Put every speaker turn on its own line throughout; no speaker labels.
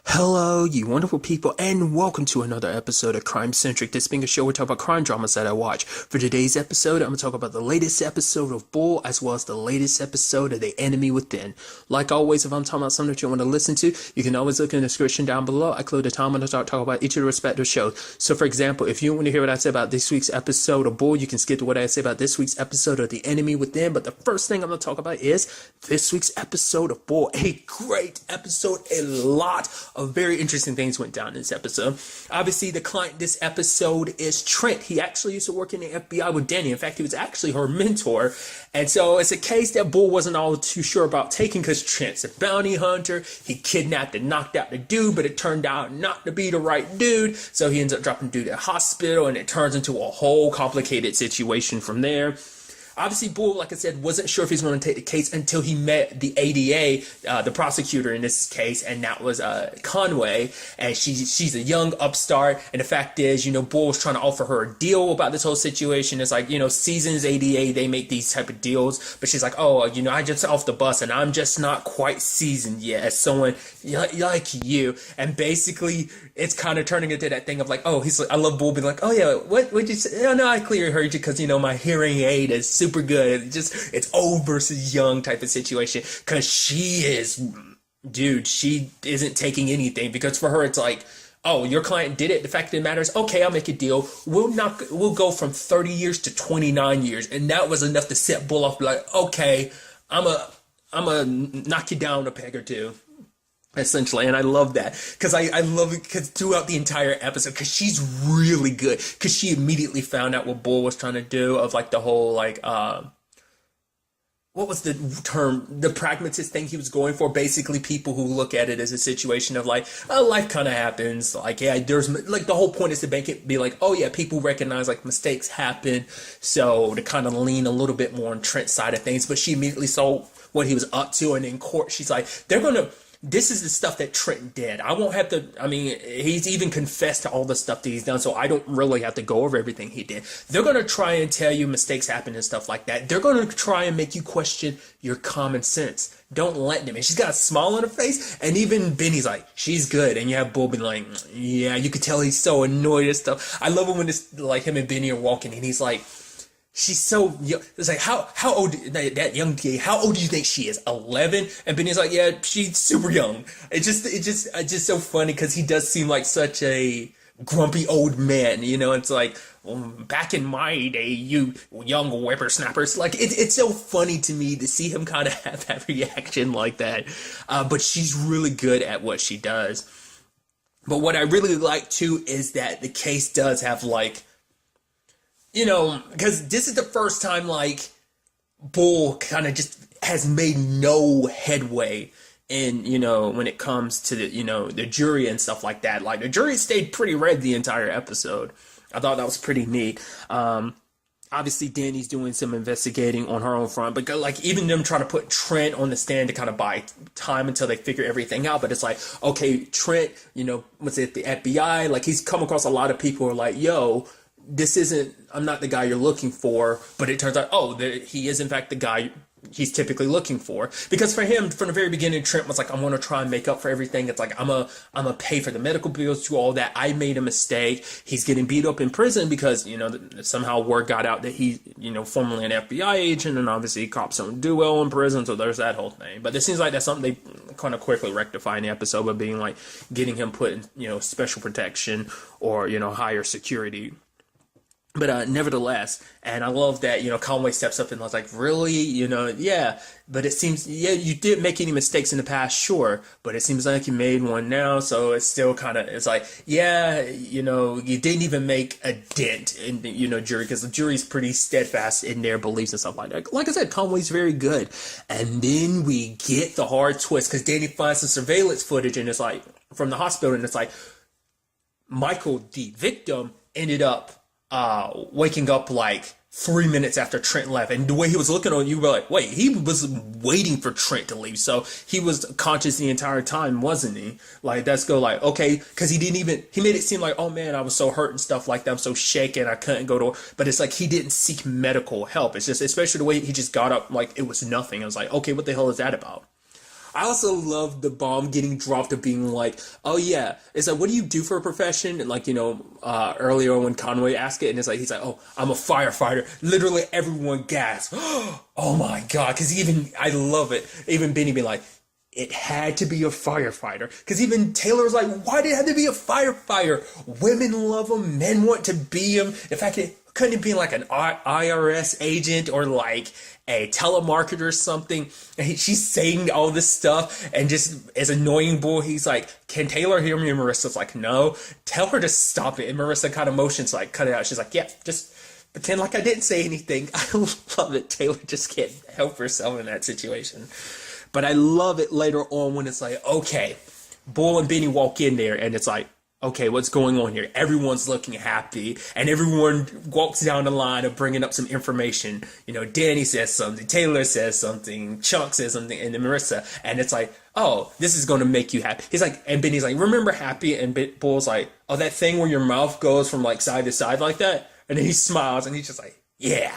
Hello, you wonderful people, and welcome to another episode of Crime Centric. This being a show we talk about crime dramas that I watch. For today's episode, I'm going to talk about the latest episode of Bull, as well as the latest episode of The Enemy Within. Like always, if I'm talking about something that you want to listen to, you can always look in the description down below. I include the time when I talk about each of the respective shows. So, for example, if you want to hear what I say about this week's episode of Bull, you can skip to what I say about this week's episode of The Enemy Within. But the first thing I'm going to talk about is this week's episode of Bull. A great episode, a lot of very interesting things went down in this episode. Obviously, the client this episode is Trent. He actually used to work in the FBI with Danny. In fact, he was actually her mentor. And so it's a case that Bull wasn't all too sure about taking because Trent's a bounty hunter. He kidnapped and knocked out the dude, but it turned out not to be the right dude. So he ends up dropping the dude at the hospital, and it turns into a whole complicated situation from there. Obviously, Bull, like I said, wasn't sure if he was going to take the case until he met the ADA, the prosecutor in this case, and that was Conway. And she's a young upstart. And the fact is, Bull was trying to offer her a deal about this whole situation. It's like, Seasons ADA, they make these type of deals. But she's like, I just off the bus, and I'm just not quite seasoned yet as someone like you. And basically, it's kind of turning into that thing of like, he's like, I love Bull being like, oh yeah, what would you say? Oh no, I clearly heard you because, my hearing aid is super good. It's old versus young type of situation. Because she isn't taking anything. Because for her, it's like, oh, your client did it. The fact of the matter is, okay, I'll make a deal. We'll go from 30 years to 29 years. And that was enough to set Bull off like, okay, I'm a knock you down a peg or two. Essentially, and I love that because I love it because throughout the entire episode, because she's really good, because she immediately found out what Bull was trying to do of like the whole like what was the term, the pragmatist thing he was going for. Basically, people who look at it as a situation of like, life kind of happens, like, yeah, there's like the whole point is to make it be like, oh yeah, people recognize like mistakes happen, so to kind of lean a little bit more on Trent's side of things. But she immediately saw what he was up to, and in court she's like, this is the stuff that Trent did. I won't have to, he's even confessed to all the stuff that he's done, so I don't really have to go over everything he did. They're going to try and tell you mistakes happen and stuff like that. They're going to try and make you question your common sense. Don't let them. And she's got a smile on her face, and even Benny's like, she's good. And you have Bull being like, yeah, you could tell he's so annoyed and stuff. I love it when it's like him and Benny are walking, and he's like, she's so young. It's like, how old, that young kid, how old do you think she is? 11? And Benny's like, yeah, she's super young. It's just so funny because he does seem like such a grumpy old man, it's like, well, back in my day, you young whippersnappers. Like, it's so funny to me to see him kind of have that reaction like that. But she's really good at what she does. But what I really like too is that the case does have like, because this is the first time, like, Bull kind of just has made no headway in, when it comes to the, the jury and stuff like that. Like, the jury stayed pretty red the entire episode. I thought that was pretty neat. Obviously, Danny's doing some investigating on her own front, but like even them trying to put Trent on the stand to kind of buy time until they figure everything out. But it's like, okay, Trent, what's it, the FBI? Like, he's come across a lot of people who are like, yo, I'm not the guy you're looking for, but it turns out, he is in fact the guy he's typically looking for. Because for him, from the very beginning, Trent was like, I'm going to try and make up for everything. It's like, I'm gonna pay for the medical bills, do all that. I made a mistake. He's getting beat up in prison because, somehow word got out that he's, formerly an FBI agent, and obviously cops don't do well in prison, so there's that whole thing. But it seems like that's something they kind of quickly rectify in the episode, by being like, getting him put in, special protection or, higher security. But nevertheless, and I love that, Conway steps up and was like, really? Yeah. But it seems, yeah, you did make any mistakes in the past, sure. But it seems like you made one now. So it's still kind of, it's like, yeah, you didn't even make a dent in the, jury. Because the jury's pretty steadfast in their beliefs and stuff like that. Like I said, Conway's very good. And then we get the hard twist. Because Danny finds some surveillance footage, and it's like, from the hospital. And it's like, Michael, the victim, ended up waking up like 3 minutes after Trent left, and the way he was looking on you were like, wait, he was waiting for Trent to leave, so he was conscious the entire time, wasn't he? Like, that's go like, okay, because he made it seem like, oh man, I was so hurt and stuff like that, I'm so shaken, I couldn't go to, but it's like he didn't seek medical help. It's just, especially the way he just got up like it was nothing. I was like, okay, what the hell is that about? I also love the bomb getting dropped of being like, oh yeah, it's like, what do you do for a profession? And like, earlier when Conway asked it, and he's like, oh, I'm a firefighter. Literally everyone gasped. Oh my God. Cause I love it. Even Benny being like, it had to be a firefighter. Because even Taylor was like, why did it have to be a firefighter? Women love them. Men want to be them. In fact, couldn't it be like an IRS agent or like a telemarketer or something? And she's saying all this stuff and just as annoying bull. He's like, can Taylor hear me? And Marissa's like, no. Tell her to stop it. And Marissa kind of motions like, cut it out. She's like, yeah, just pretend like I didn't say anything. I love it. Taylor just can't help herself in that situation. But I love it later on when it's like, okay, Bull and Benny walk in there and it's like, okay, what's going on here? Everyone's looking happy and everyone walks down the line of bringing up some information. Danny says something, Taylor says something, Chuck says something, and then Marissa. And it's like, oh, this is going to make you happy. He's like, and Benny's like, remember happy? And Bull's like, oh, that thing where your mouth goes from like side to side like that? And then he smiles and he's just like, yeah.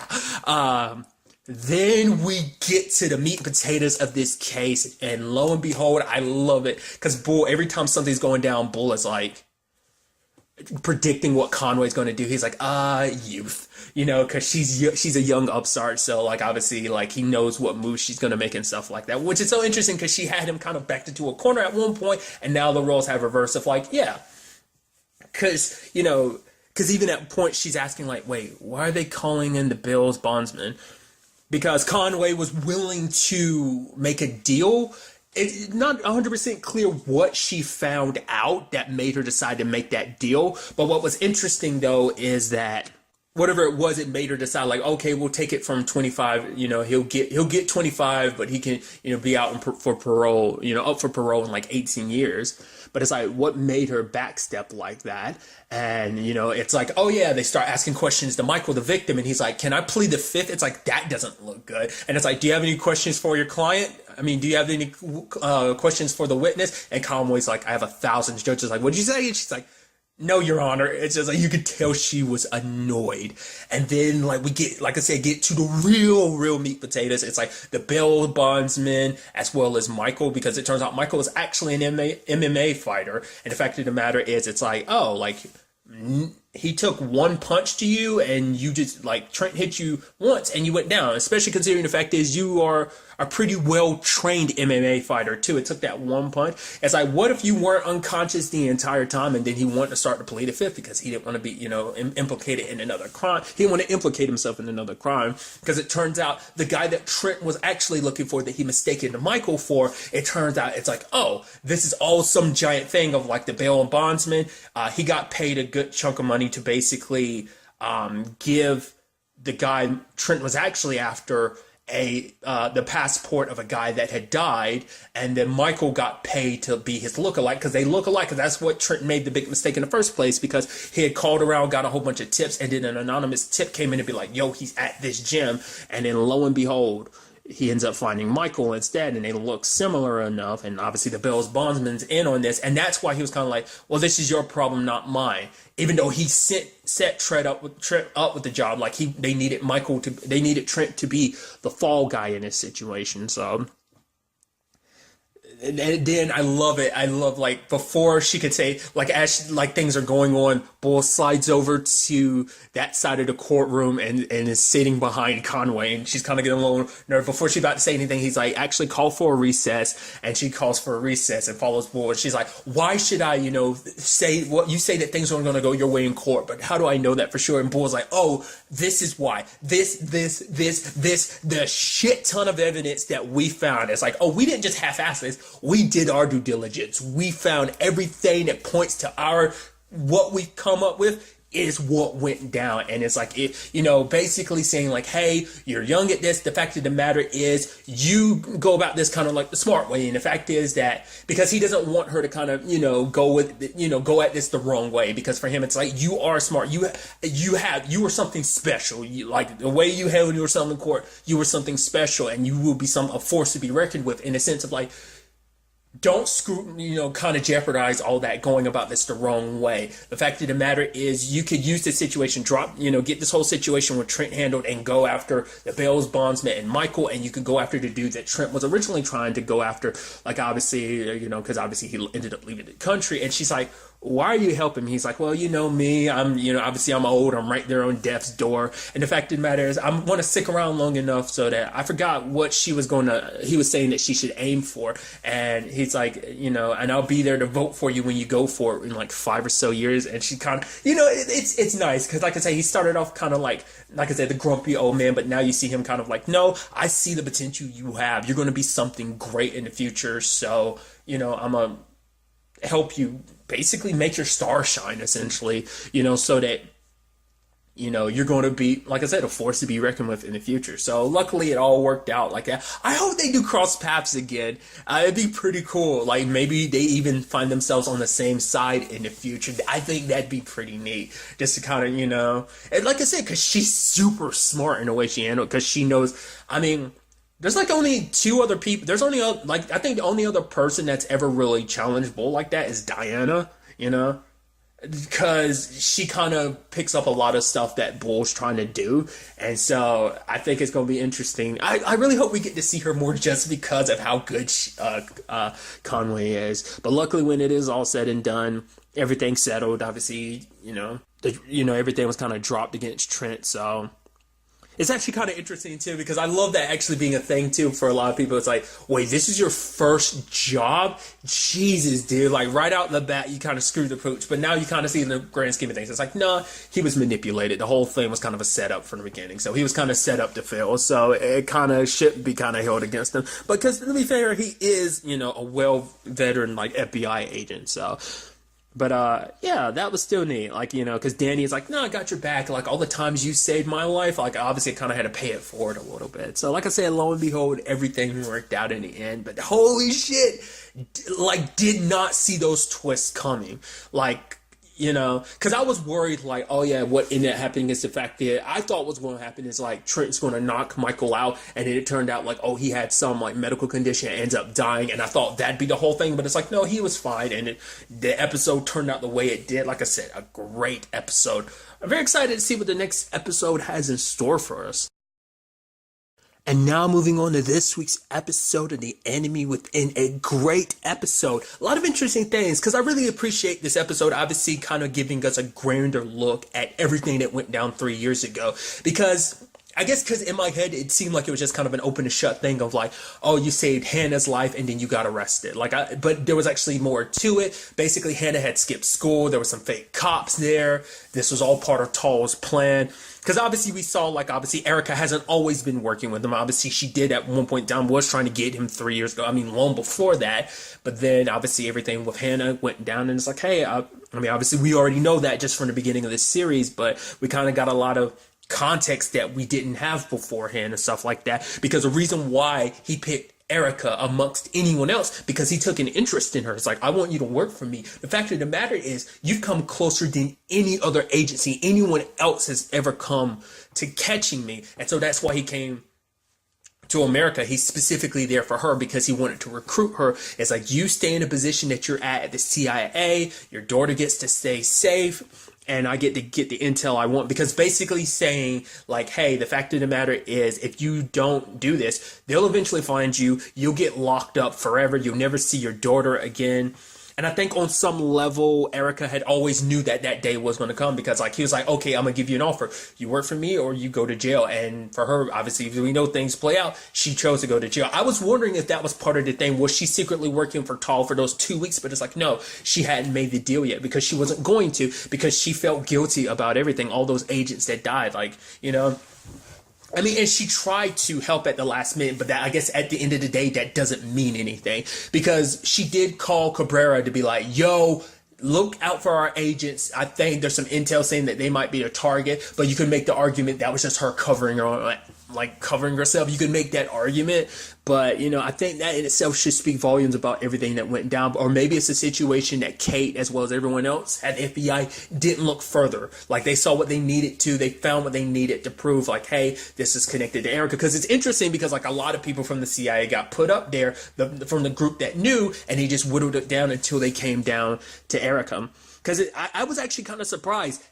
Then we get to the meat and potatoes of this case, and lo and behold, I love it because Bull, every time something's going down, Bull is like predicting what Conway's going to do. He's like, youth, because she's a young upstart, so like obviously like he knows what moves she's going to make and stuff like that, which is so interesting because she had him kind of backed into a corner at one point, and now the roles have reversed of like, yeah, because even at point she's asking like, wait, why are they calling in the Bill's bondsman? Because Conway was willing to make a deal. It's not 100% clear what she found out that made her decide to make that deal. But what was interesting, though, is that whatever it was, it made her decide, like, okay, we'll take it from 25. He'll get 25, but he can, be out for parole, up for parole in like 18 years. But it's like, what made her backstep like that? And, it's like, oh yeah, they start asking questions to Michael, the victim. And he's like, can I plead the fifth? It's like, that doesn't look good. And it's like, do you have any questions for your client? I mean, do you have any questions for the witness? And Conway's like, I have 1,000. The judge is like, what'd you say? And she's like, no, Your Honor. It's just like, you could tell she was annoyed. And then like we get, like I said, get to the real meat potatoes. It's like the bail bondsman as well as Michael, because it turns out Michael is actually an MMA fighter. And the fact of the matter is, it's like, oh, like he took one punch to you and you just like Trent hit you once and you went down, especially considering the fact is you are a pretty well trained MMA fighter too. It took that one punch. It's like, what if you weren't unconscious the entire time and then he wanted to start to plead the fifth because he didn't want to be, implicated in another crime. He didn't want to implicate himself in another crime, because it turns out the guy that Trent was actually looking for, that he mistaken Michael for, it turns out it's like, oh, this is all some giant thing of like the bail and bondsman. He got paid a good chunk of money to basically give the guy Trent was actually after the passport of a guy that had died, and then Michael got paid to be his lookalike, because they look alike, because that's what Trent made the big mistake in the first place, because he had called around, got a whole bunch of tips, and then an anonymous tip came in to be like, yo, he's at this gym, and then lo and behold, he ends up finding Michael instead, and they look similar enough, and obviously the Bill's bondsman's in on this, and that's why he was kind of like, well, this is your problem, not mine. Even though he set Trent up with the job, like they needed Trent to be the fall guy in this situation. So, and then I love it. I love, like, before she could say, like, as things are going on, Bull slides over to that side of the courtroom and is sitting behind Conway, and she's kind of getting a little nervous. Before she's about to say anything, he's like, actually call for a recess, and she calls for a recess and follows Bull, and she's like, why should I, say what you say, that things aren't going to go your way in court, but how do I know that for sure? And Bull's like, oh, this is why. This, the shit ton of evidence that we found. It's like, oh, we didn't just half-ass this. We did our due diligence. We found everything that points to what we've come up with is what went down. And it's like, basically saying like, hey, you're young at this. The fact of the matter is you go about this kind of like the smart way. And the fact is that, because he doesn't want her to kind of, go at this the wrong way, because for him, it's like, you are smart. You were something special. Like the way you handled yourself in court, you were something special, and you will be a force to be reckoned with, in a sense of like, don't screw, kind of jeopardize all that going about this the wrong way. The fact of the matter is, you could use this situation, get this whole situation with Trent handled and go after the Bale's bondsman and Michael, and you could go after the dude that Trent was originally trying to go after, like obviously, because obviously he ended up leaving the country, and she's like, why are you helping me? He's like, well, you know me, obviously I'm old, I'm right there on death's door. And the fact of the matter is, I want to stick around long enough so that I forgot what he was saying that she should aim for. And he's like, and I'll be there to vote for you when you go for it in like 5 or so years. And she kind of, it's nice. Cause like I say, he started off kind of like I said, the grumpy old man, but now you see him kind of like, no, I see the potential you have. You're going to be something great in the future. So, I'm going to help you basically make your star shine, essentially, so that, you're going to be, like I said, a force to be reckoned with in the future. So luckily it all worked out like that. I hope they do cross paths again. It'd be pretty cool. Like maybe they even find themselves on the same side in the future. I think that'd be pretty neat, just to kind of, and like I said, because she's super smart in the way she handled, because she knows, there's like only 2 other people. There's only I think the only other person that's ever really challenged Bull like that is Diana, because she kind of picks up a lot of stuff that Bull's trying to do. And so I think it's going to be interesting. I really hope we get to see her more just because of how good Conway is. But luckily when it is all said and done, everything's settled. Obviously, everything was kind of dropped against Trent. So it's actually kind of interesting, too, because I love that actually being a thing, too, for a lot of people. It's like, wait, this is your first job? Jesus, dude. Like, right out the bat, you kind of screwed the pooch. But now you kind of see in the grand scheme of things, it's like, nah, he was manipulated. The whole thing was kind of a setup from the beginning. So he was kind of set up to fail. So it kind of shouldn't be kind of held against him. But because, to be fair, he is, a well-veteran, like, FBI agent. So... But, yeah, that was still neat. Like, because Danny is like, no, I got your back. Like, all the times you saved my life, like, obviously I kind of had to pay it forward a little bit. So, like I said, lo and behold, everything worked out in the end. But holy shit, like, did not see those twists coming. Like, because I was worried, like, oh yeah, what ended up happening is the fact that I thought was going to happen is like Trent's going to knock Michael out, and then it turned out like, oh, he had some like medical condition and ends up dying, and I thought that'd be the whole thing, but it's like, no, he was fine, and the episode turned out the way it did. Like I said, a great episode. I'm very excited to see what the next episode has in store for us. And now moving on to this week's episode of The Enemy Within, a great episode. A lot of interesting things, because I really appreciate this episode, obviously kind of giving us a grander look at everything that went down 3 years ago. Because, I guess because in my head, it seemed like it was just kind of an open and shut thing of like, oh, you saved Hannah's life and then you got arrested. But there was actually more to it. Basically, Hannah had skipped school. There were some fake cops there. This was all part of Tall's plan. Because obviously we saw, like, obviously Erica hasn't always been working with him. Obviously she did at one point down, was trying to get him 3 years ago. Long before that. But then obviously everything with Hannah went down, and it's like, hey, obviously we already know that just from the beginning of this series, but we kind of got a lot of context that we didn't have beforehand and stuff like that. Because the reason why he picked Erica amongst anyone else, because he took an interest in her. It's like, I want you to work for me. The fact of the matter is, you've come closer than any other agency, anyone else has ever come to catching me. And so that's why he came to America. He's specifically there for her because he wanted to recruit her. It's like, you stay in a position that you're at the CIA, your daughter gets to stay safe, and I get to get the intel I want, because basically saying like, hey, the fact of the matter is, if you don't do this, they'll eventually find you. You'll get locked up forever. You'll never see your daughter again. And I think on some level, Erica had always knew that that day was going to come, because like, he was like, okay, I'm going to give you an offer. You work for me or you go to jail. And for her, obviously, we know things play out. She chose to go to jail. I was wondering if that was part of the thing. Was she secretly working for Tall for those 2 weeks? But it's like, no, she hadn't made the deal yet, because she wasn't going to, because she felt guilty about everything. All those agents that died, like, and she tried to help at the last minute, but that, I guess at the end of the day, that doesn't mean anything, because she did call Cabrera to be like, yo, look out for our agents. I think there's some intel saying that they might be a target, but you can make the argument that was just her covering her like covering herself. You could make that argument, but you know, I think that in itself should speak volumes about everything that went down. Or maybe it's a situation that Kate, as well as everyone else at the FBI, didn't look further. Like they saw what they needed to, they found what they needed to prove, like, hey, this is connected to Erica. Because it's interesting because like a lot of people from the CIA got put up there from the group that knew, and he just whittled it down until they came down to Erica. Because I was actually kind of surprised.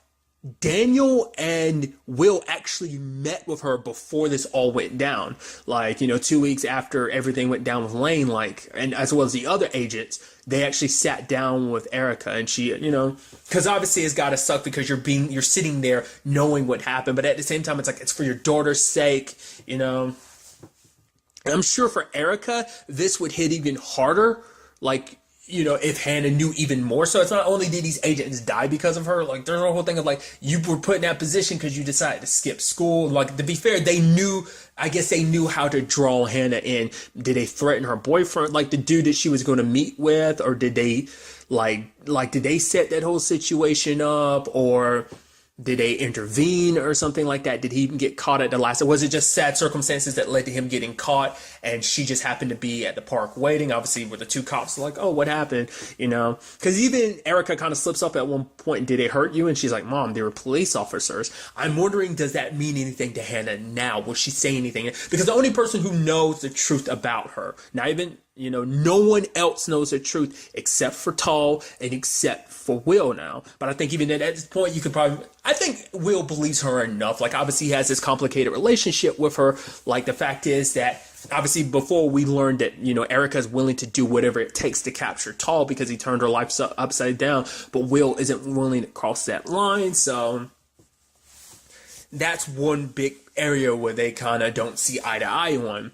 Daniel and Will actually met with her before this all went down. Like, you know, 2 weeks after everything went down with Lane, like, and as well as the other agents, they actually sat down with Erica, and she, you know, because obviously it's gotta suck because you're sitting there knowing what happened, but at the same time, it's like, it's for your daughter's sake, you know. And I'm sure for Erica, this would hit even harder, like, you know, if Hannah knew even more. So it's not only did these agents die because of her, like there's a whole thing of like, you were put in that position because you decided to skip school. Like, to be fair, I guess they knew how to draw Hannah in. Did they threaten her boyfriend, like the dude that she was going to meet with? Or did they did they set that whole situation up? Or did they intervene or something like that? Did he even get caught at the last? Or was it just sad circumstances that led to him getting caught, and she just happened to be at the park waiting? Obviously, with the two cops, like, oh, what happened? You know, because even Erica kind of slips up at one point. Did they hurt you? And she's like, Mom, they were police officers. I'm wondering, does that mean anything to Hannah now? Will she say anything? Because the only person who knows the truth about her, not even, you know, no one else knows the truth except for Tall and except for Will now. But I think even at this point, I think Will believes her enough. Like, obviously he has this complicated relationship with her. Like, the fact is that obviously before we learned that, you know, Erica's willing to do whatever it takes to capture Tall because he turned her life upside down, but Will isn't willing to cross that line. So that's one big area where they kind of don't see eye to eye on.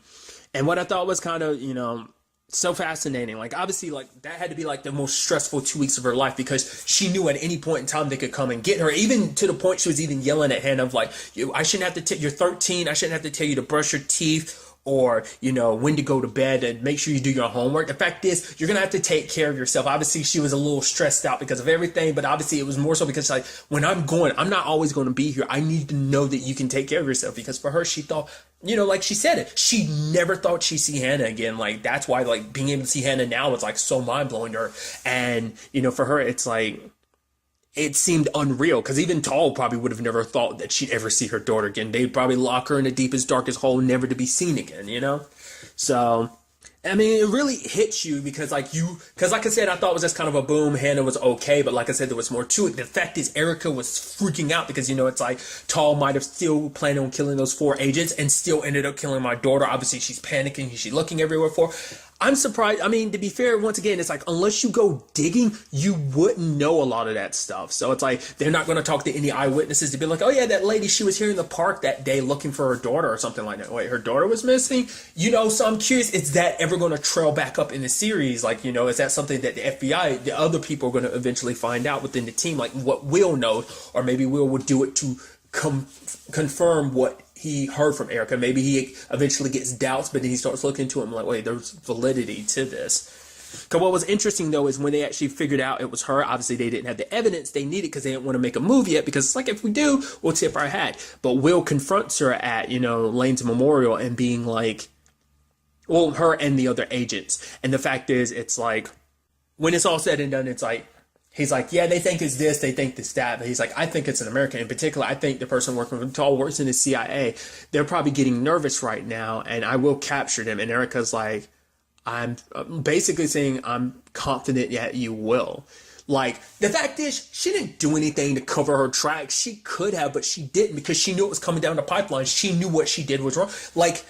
And what I thought was kind of, you know, so fascinating. Like, obviously, like, that had to be like the most stressful 2 weeks of her life because she knew at any point in time they could come and get her, even to the point she was even yelling at Hannah of like, I shouldn't have to you're 13, I shouldn't have to tell you to brush your teeth, or, you know, when to go to bed, and make sure you do your homework. The fact is, you're going to have to take care of yourself. Obviously, she was a little stressed out because of everything, but obviously it was more so because, like, when I'm not always going to be here. I need to know that you can take care of yourself, because for her, she thought, you know, like she said it, she never thought she'd see Hannah again. Like, that's why, like, being able to see Hannah now is, like, so mind-blowing to her. And, you know, for her, it's like, it seemed unreal, because even Tall probably would have never thought that she'd ever see her daughter again. They'd probably lock her in the deepest, darkest hole, never to be seen again, you know? So, I mean, it really hits you because, like I said, I thought it was just kind of a boom. Hannah was okay, but like I said, there was more to it. The fact is, Erica was freaking out because, you know, it's like Tall might have still planned on killing those 4 agents and still ended up killing my daughter. Obviously, she's panicking. She's looking everywhere for her. I'm surprised. I mean, to be fair, once again, it's like, unless you go digging, you wouldn't know a lot of that stuff. So it's like, they're not going to talk to any eyewitnesses to be like, oh yeah, that lady, she was here in the park that day looking for her daughter or something like that. Wait, her daughter was missing? You know, so I'm curious, is that ever going to trail back up in the series? Like, you know, is that something that the FBI, the other people are going to eventually find out within the team? Like, what Will knows, or maybe Will would do it to confirm what he heard from Erica. Maybe he eventually gets doubts, but then he starts looking into him like, wait, there's validity to this. Because what was interesting, though, is when they actually figured out it was her, obviously they didn't have the evidence they needed because they didn't want to make a movie yet, because it's like, if we do, we'll tip our hat. But Will confronts her at, you know, Lane's memorial and being like, well, her and the other agents. And the fact is, it's like, when it's all said and done, it's like, he's like, yeah, they think it's this, they think it's that. But he's like, I think it's an American. In particular, I think the person working with Tall works in the CIA. They're probably getting nervous right now, and I will capture them. And Erica's like, I'm basically saying, I'm confident that you will. Like, the fact is, she didn't do anything to cover her tracks. She could have, but she didn't, because she knew it was coming down the pipeline. She knew what she did was wrong. Like,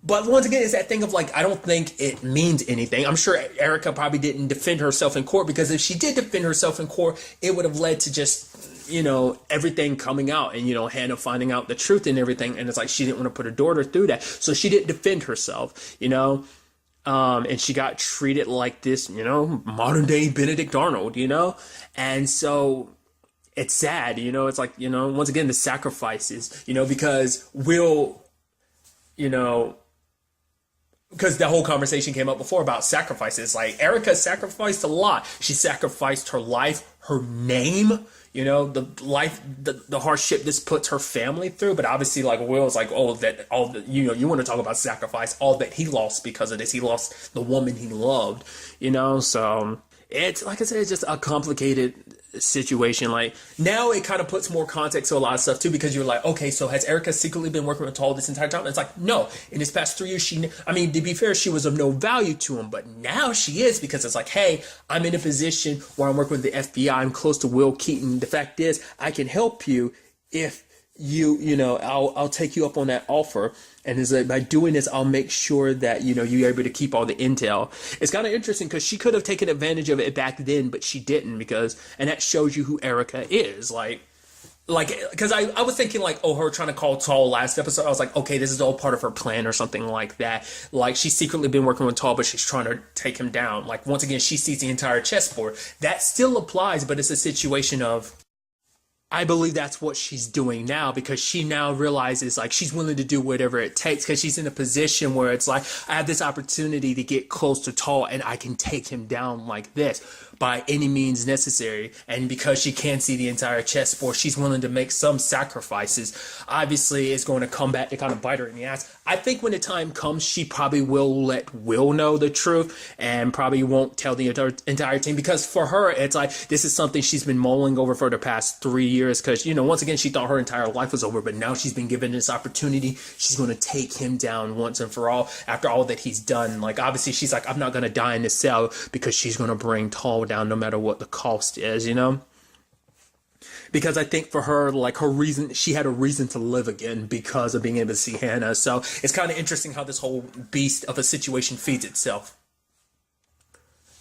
but once again, it's that thing of like, I don't think it means anything. I'm sure Erica probably didn't defend herself in court, because if she did defend herself in court, it would have led to just, you know, everything coming out and, you know, Hannah finding out the truth and everything. And it's like, she didn't want to put her daughter through that. So she didn't defend herself, you know, and she got treated like this, you know, modern day Benedict Arnold, you know, and so it's sad, you know, it's like, you know, once again, the sacrifices, you know, because you know, because the whole conversation came up before about sacrifices. Like, Erica sacrificed a lot. She sacrificed her life, her name, you know, the hardship this puts her family through. But obviously, like, Will's like, oh, that all the, you know, you want to talk about sacrifice, all that he lost because of this. He lost the woman he loved, you know. So it's, like I said, it's just a complicated situation. Like, now it kind of puts more context to a lot of stuff too, because you're like, okay, so has Erica secretly been working with Tall this entire time? And it's like, no, in this past 3 years, I mean, to be fair, she was of no value to him, but now she is, because it's like, hey, I'm in a position where I'm working with the FBI, I'm close to Will Keaton. The fact is, I can help you if you know, I'll take you up on that offer. And is by doing this, I'll make sure that, you know, you're able to keep all the intel. It's kind of interesting because she could have taken advantage of it back then, but she didn't, and that shows you who Erica is. Like, because I was thinking like, oh, her trying to call Tall last episode, I was like, okay, this is all part of her plan or something like that. Like, she's secretly been working with Tall, but she's trying to take him down. Like, once again, she sees the entire chessboard. That still applies, but it's a situation of, I believe that's what she's doing now, because she now realizes, like, she's willing to do whatever it takes, because she's in a position where it's like, I have this opportunity to get close to Tall and I can take him down like this by any means necessary. And because she can see the entire chessboard, she's willing to make some sacrifices. Obviously, it's going to come back to kind of bite her in the ass. I think when the time comes, she probably will let Will know the truth and probably won't tell the entire team, because for her, it's like, this is something she's been mulling over for the past 3 years, because, you know, once again, she thought her entire life was over, but now she's been given this opportunity. She's going to take him down once and for all after all that he's done. Like, obviously, she's like, I'm not going to die in this cell, because she's going to bring Tall down no matter what the cost is, you know? Because I think for her, like, her reason, she had a reason to live again because of being able to see Hannah. So it's kind of interesting how this whole beast of a situation feeds itself.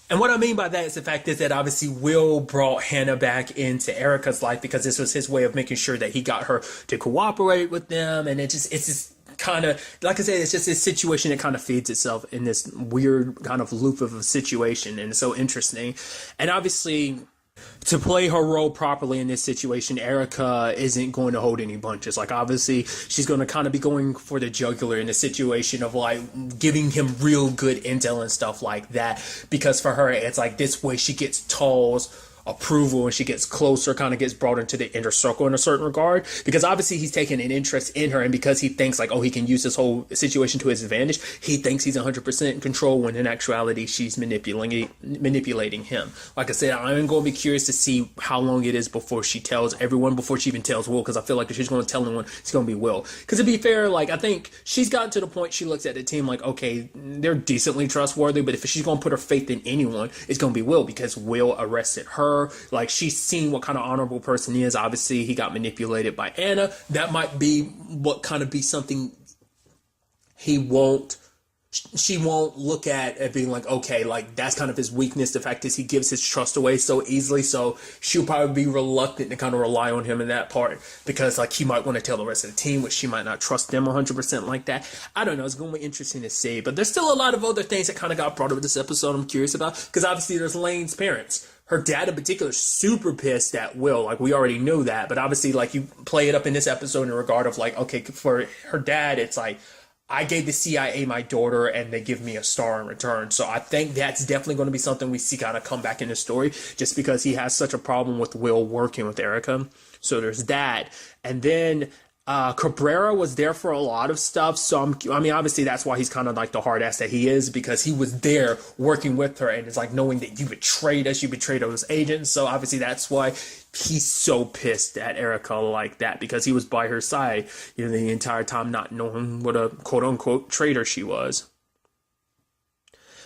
And what I mean by that is the fact is that obviously Will brought Hannah back into Erica's life because this was his way of making sure that he got her to cooperate with them. And it's just kind of, like I said, it's just this situation that kind of feeds itself in this weird kind of loop of a situation. And it's so interesting. And obviously, to play her role properly in this situation, Erica isn't going to hold any punches. Like, obviously, she's going to kind of be going for the jugular in the situation of, like, giving him real good intel and stuff like that. Because for her, it's like this way she gets Tall's approval and she gets closer, kind of gets brought into the inner circle in a certain regard, because obviously he's taking an interest in her, and because he thinks like, oh, he can use this whole situation to his advantage, he thinks he's 100% in control, when in actuality she's manipulating him. Like I said, I'm going to be curious to see how long it is before she tells everyone, before she even tells Will, because I feel like if she's going to tell anyone, it's going to be Will. Because to be fair, like, I think she's gotten to the point she looks at the team like, okay, they're decently trustworthy, but if she's going to put her faith in anyone, it's going to be Will, because Will arrested her. Like, she's seen what kind of honorable person he is. Obviously, he got manipulated by Anna. That might be what kind of be something she won't look at being like, okay, like, that's kind of his weakness. The fact is he gives his trust away so easily, so she'll probably be reluctant to kind of rely on him in that part, because like he might want to tell the rest of the team, which she might not trust them 100% like that. I don't know, it's going to be interesting to see, but there's still a lot of other things that kind of got brought up in this episode I'm curious about, because obviously there's Lane's parents. Her dad in particular is super pissed at Will. Like, we already knew that, but obviously, like, you play it up in this episode in regard of like, okay, for her dad, it's like, I gave the CIA my daughter and they give me a star in return. So I think that's definitely going to be something we see kind of come back in the story, just because he has such a problem with Will working with Erica. So there's that. And then Cabrera was there for a lot of stuff. So I mean, obviously that's why he's kind of like the hard ass that he is, because he was there working with her, and it's like knowing that you betrayed us, you betrayed those agents. So obviously that's why he's so pissed at Erica like that, because he was by her side, you know, the entire time, not knowing what a quote unquote traitor she was.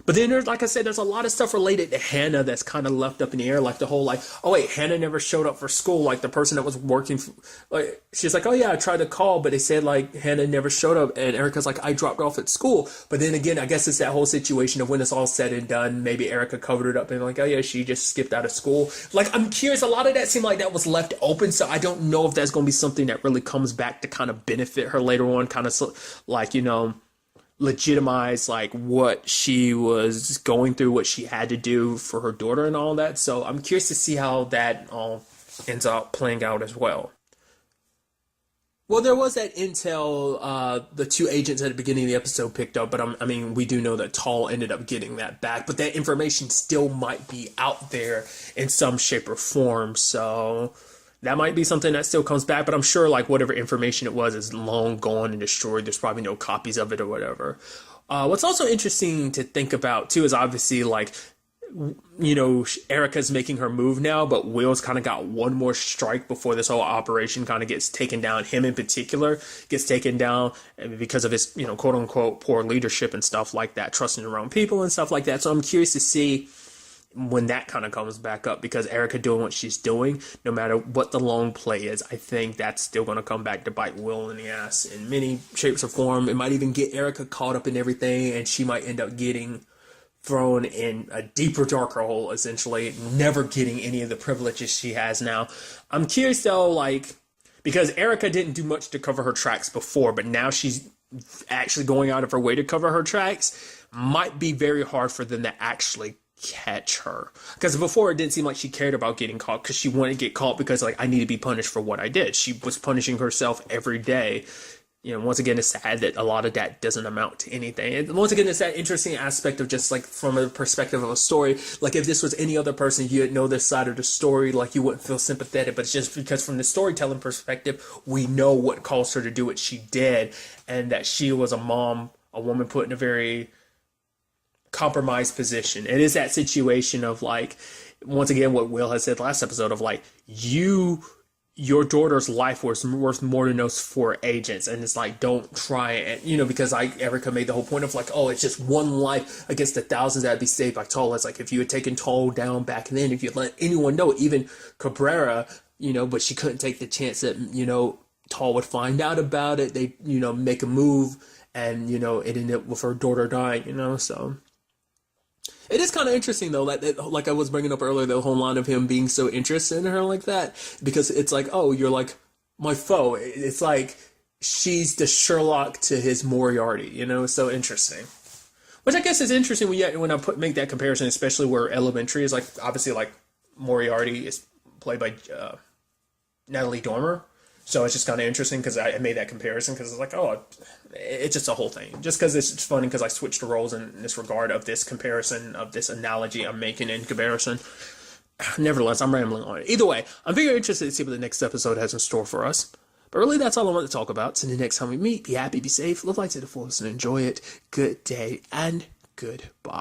But then there's, like I said, there's a lot of stuff related to Hannah that's kind of left up in the air. Like the whole, like, oh wait, Hannah never showed up for school. Like the person that was working, like, she's like, oh yeah, I tried to call, but they said like Hannah never showed up. And Erica's like, I dropped off at school. But then again, I guess it's that whole situation of when it's all said and done, maybe Erica covered it up and like, oh yeah, she just skipped out of school. Like, I'm curious, a lot of that seemed like that was left open. So I don't know if that's going to be something that really comes back to kind of benefit her later on, kind of like, you know, legitimize like what she was going through, what she had to do for her daughter and all that. So I'm curious to see how that all ends up playing out as well. Well, there was that intel the two agents at the beginning of the episode picked up, but I mean, we do know that Tall ended up getting that back, but that information still might be out there in some shape or form, so that might be something that still comes back, but I'm sure like whatever information it was is long gone and destroyed. There's probably no copies of it or whatever. What's also interesting to think about too is obviously like, you know, Erica's making her move now, but Will's kind of got one more strike before this whole operation kind of gets taken down. Him in particular gets taken down because of his, you know, quote unquote poor leadership and stuff like that, trusting the wrong people and stuff like that. So I'm curious to see when that kind of comes back up, because Erica doing what she's doing, no matter what the long play is, I think that's still going to come back to bite Will in the ass in many shapes or form. It might even get Erica caught up in everything, and she might end up getting thrown in a deeper, darker hole, essentially, never getting any of the privileges she has now. I'm curious, though, like, because Erica didn't do much to cover her tracks before, but now she's actually going out of her way to cover her tracks, might be very hard for them to actually catch her. Because before, it didn't seem like she cared about getting caught, because she wanted to get caught because, like, I need to be punished for what I did. She was punishing herself every day. You know, once again, it's sad that a lot of that doesn't amount to anything. And once again, it's that interesting aspect of just like from a perspective of a story. Like if this was any other person, you'd know this side of the story, like you wouldn't feel sympathetic. But it's just because from the storytelling perspective, we know what caused her to do what she did, and that she was a mom, a woman put in a very compromised position. It is that situation of like, once again, what Will has said last episode of like, your daughter's life was worth more than those four agents, and it's like, don't try and, you know, because Erica made the whole point of like, oh, it's just one life against the thousands that'd be saved by Tall. It's like, if you had taken Tall down back then, if you let anyone know, even Cabrera, you know, but she couldn't take the chance that, you know, Tall would find out about it, they, you know, make a move, and, you know, it ended up with her daughter dying, you know, so. It is kind of interesting, though, like I was bringing up earlier, the whole line of him being so interested in her like that, because it's like, oh, you're like my foe. It's like she's the Sherlock to his Moriarty, you know? It's so interesting. Which I guess is interesting when I make that comparison, especially where Elementary is like, obviously, like Moriarty is played by Natalie Dormer. So it's just kind of interesting because I made that comparison because it's like, oh, it's just a whole thing. Just because it's funny because I switched the roles in this regard of this comparison, of this analogy I'm making in comparison. Nevertheless, I'm rambling on it. Either way, I'm very interested to see what the next episode has in store for us. But really, that's all I want to talk about. So the next time we meet, be happy, be safe, live life to the fullest, and enjoy it. Good day and goodbye.